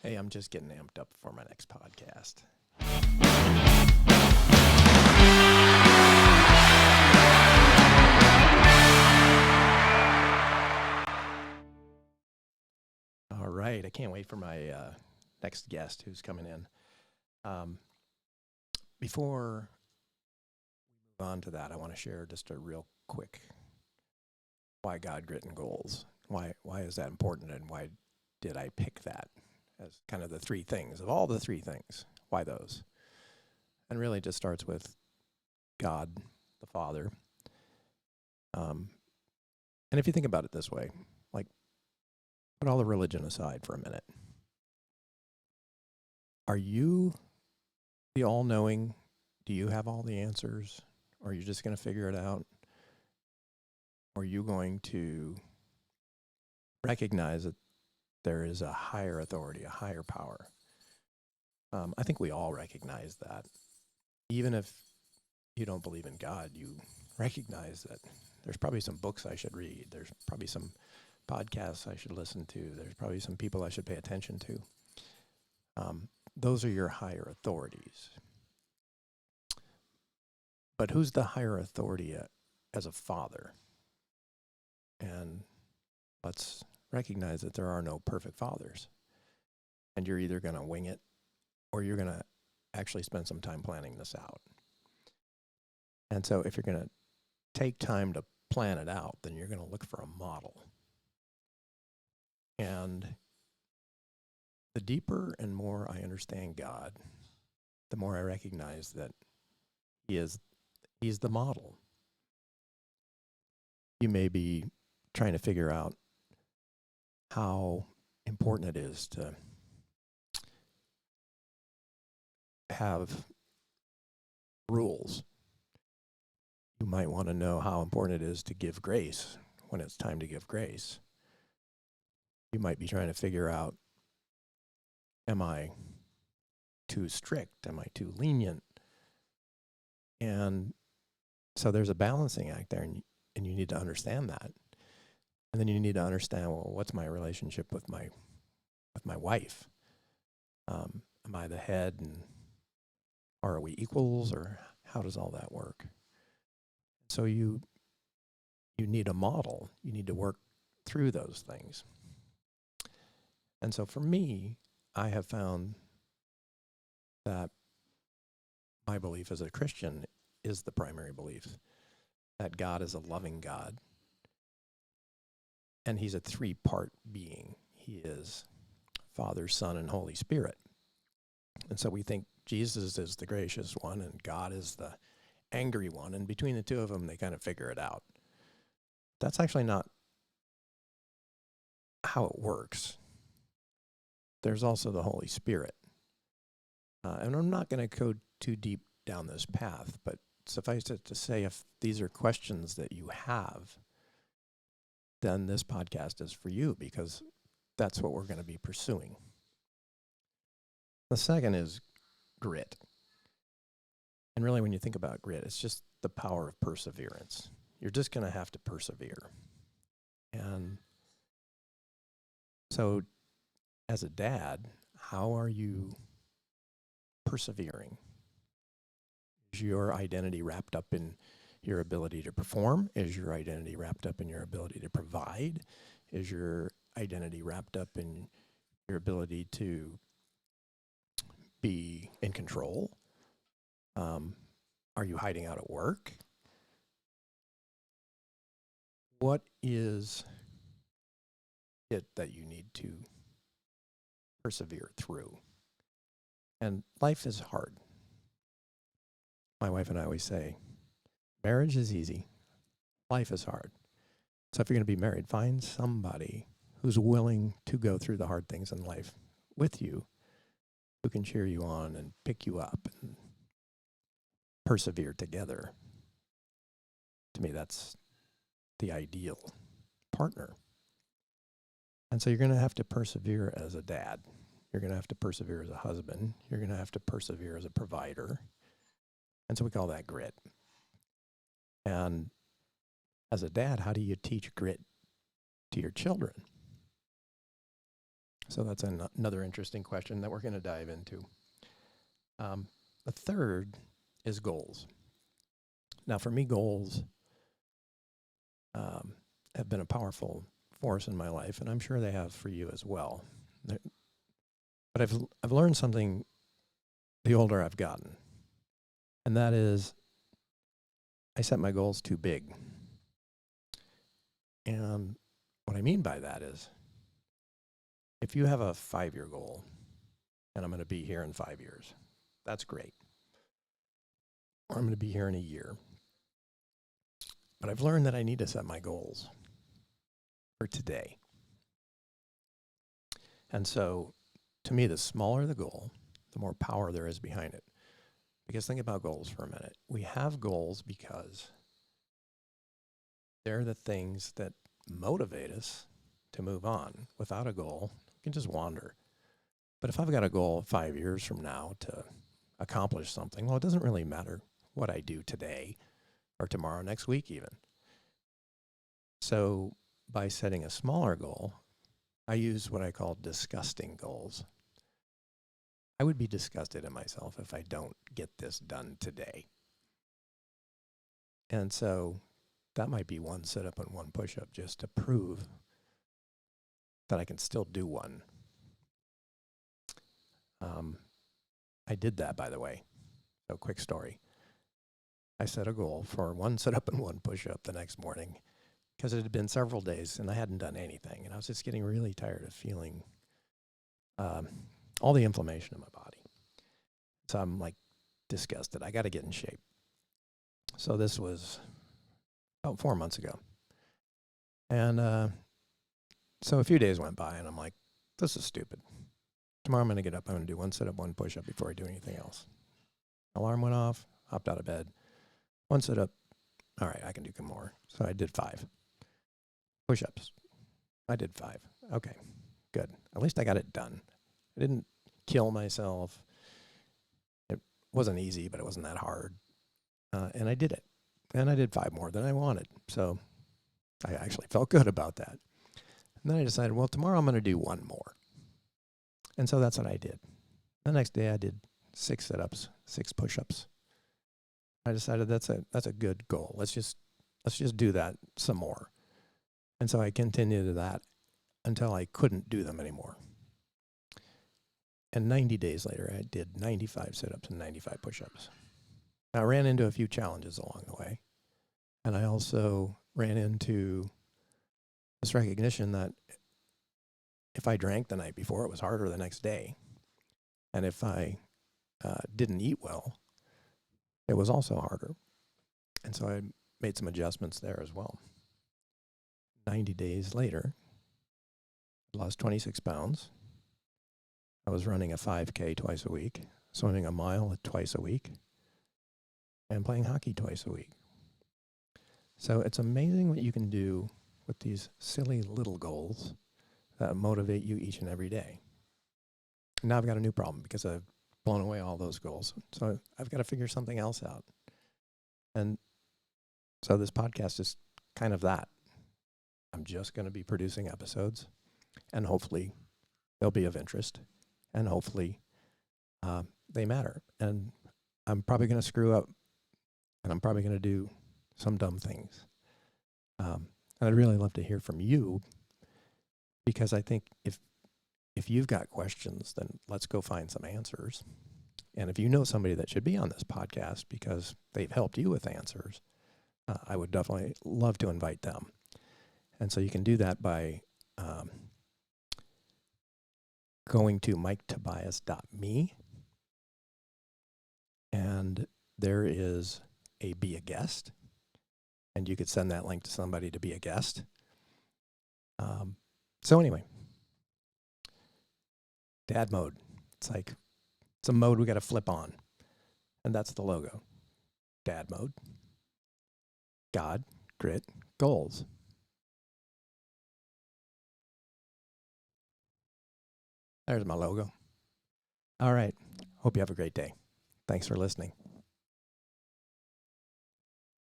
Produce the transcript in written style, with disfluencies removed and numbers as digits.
Hey, I'm just getting amped up for my next podcast. All right, I can't wait for my next guest who's coming in. Before we move on to that, I want to share just a real quick why God-written goals. Why is that important, and why did I pick that as kind of the three things? Of all the three things, why those? And really it just starts with God, the Father. And if you think about it this way, like, put all the religion aside for a minute. Are you the all-knowing? Do you have all the answers? Or are you just going to figure it out? Or are you going to recognize that there is a higher authority, a higher power? I think we all recognize that. Even if you don't believe in God, you recognize that there's probably some books I should read. There's probably some podcasts I should listen to. There's probably some people I should pay attention to. Those are your higher authorities. But who's the higher authority as a father? And let's recognize that there are no perfect fathers. And you're either going to wing it or you're going to actually spend some time planning this out. And so if you're going to take time to plan it out, then you're going to look for a model. And the deeper and more I understand God, the more I recognize that He's the model. You may be trying to figure out how important it is to have rules. You might want to know how important it is to give grace when it's time to give grace. You might be trying to figure out, am I too strict? Am I too lenient? And so there's a balancing act there, and you need to understand that. And then you need to understand, well, what's my relationship with my wife? Am I the head, and are we equals, or how does all that work? So you need a model. You need to work through those things. And so for me, I have found that my belief as a Christian is the primary belief, that God is a loving God. And He's a three-part being. He is Father, Son, and Holy Spirit. And so we think Jesus is the gracious one and God is the angry one. And between the two of them, they kind of figure it out. That's actually not how it works. There's also the Holy Spirit. And I'm not going to go too deep down this path, but suffice it to say, if these are questions that you have, then this podcast is for you, because that's what we're going to be pursuing. The second is grit. And really, when you think about grit, it's just the power of perseverance. You're just going to have to persevere. And so, as a dad, how are you persevering? Is your identity wrapped up in your ability to perform? Is your identity wrapped up in your ability to provide? Is your identity wrapped up in your ability to be in control? Are you hiding out at work? What is it that you need to persevere through? And life is hard. My wife and I always say, marriage is easy. Life is hard. So if you're going to be married, find somebody who's willing to go through the hard things in life with you, who can cheer you on and pick you up and persevere together. To me, that's the ideal partner. And so you're going to have to persevere as a dad. You're going to have to persevere as a husband. You're going to have to persevere as a provider. And so we call that grit. And as a dad, how do you teach grit to your children? So that's another interesting question that we're going to dive into. The third is goals. Now, for me, goals have been a powerful force in my life, and I'm sure they have for you as well. But I've learned something the older I've gotten, and that is I set my goals too big. And what I mean by that is if you have a 5-year goal, and I'm going to be here in 5 years, that's great. Or I'm going to be here in a year. But I've learned that I need to set my goals for today. And so, to me, the smaller the goal, the more power there is behind it. Because think about goals for a minute. We have goals because they're the things that motivate us to move on. Without a goal, you can just wander. But if I've got a goal 5 years from now to accomplish something, well, it doesn't really matter what I do today or tomorrow, next week even. So by setting a smaller goal, I use what I call disgusting goals. I would be disgusted at myself if I don't get this done today. And so that might be one sit-up and one push-up just to prove that I can still do one. I did that, by the way. So quick story. I set a goal for one sit-up and one push-up the next morning because it had been several days and I hadn't done anything. And I was just getting really tired of feeling all the inflammation in my body. So I'm like disgusted. I got to get in shape. So this was about 4 months ago. And so a few days went by and I'm like, this is stupid. Tomorrow I'm going to get up. I'm going to do one sit-up, one push-up before I do anything else. Alarm went off, hopped out of bed. One sit-up. All right, I can do more. So I did 5. Push-ups. I did 5. Okay, good. At least I got it done. I didn't kill myself. It wasn't easy, but it wasn't that hard. And I did it. And I did 5 more than I wanted. So I actually felt good about that. And then I decided, well, tomorrow I'm going to do 1 more. And so that's what I did. The next day I did 6 sit-ups, 6 push-ups. I decided that's a good goal. Let's just do that some more. And so I continued that until I couldn't do them anymore. And 90 days later, I did 95 sit-ups and 95 push-ups. Now, I ran into a few challenges along the way. And I also ran into this recognition that if I drank the night before, it was harder the next day. And if I didn't eat well, it was also harder. And so I made some adjustments there as well. 90 days later, I lost 26 pounds. I was running a 5K twice a week, swimming a mile twice a week, and playing hockey twice a week. So it's amazing what you can do with these silly little goals that motivate you each and every day. Now I've got a new problem because I've blown away all those goals. So I've got to figure something else out. And so this podcast is kind of that. I'm just going to be producing episodes, and hopefully they'll be of interest, and hopefully they matter. And I'm probably going to screw up, and I'm probably going to do some dumb things. And I'd really love to hear from you, because I think if you've got questions, then let's go find some answers. And if you know somebody that should be on this podcast because they've helped you with answers, I would definitely love to invite them. And so you can do that by going to miketobias.me. And there is a Be a Guest. And you could send that link to somebody to be a guest. So anyway, DadMode. It's a mode we got to flip on. And that's the logo. DadMode. God, grit, goals. There's my logo. All right. Hope you have a great day. Thanks for listening.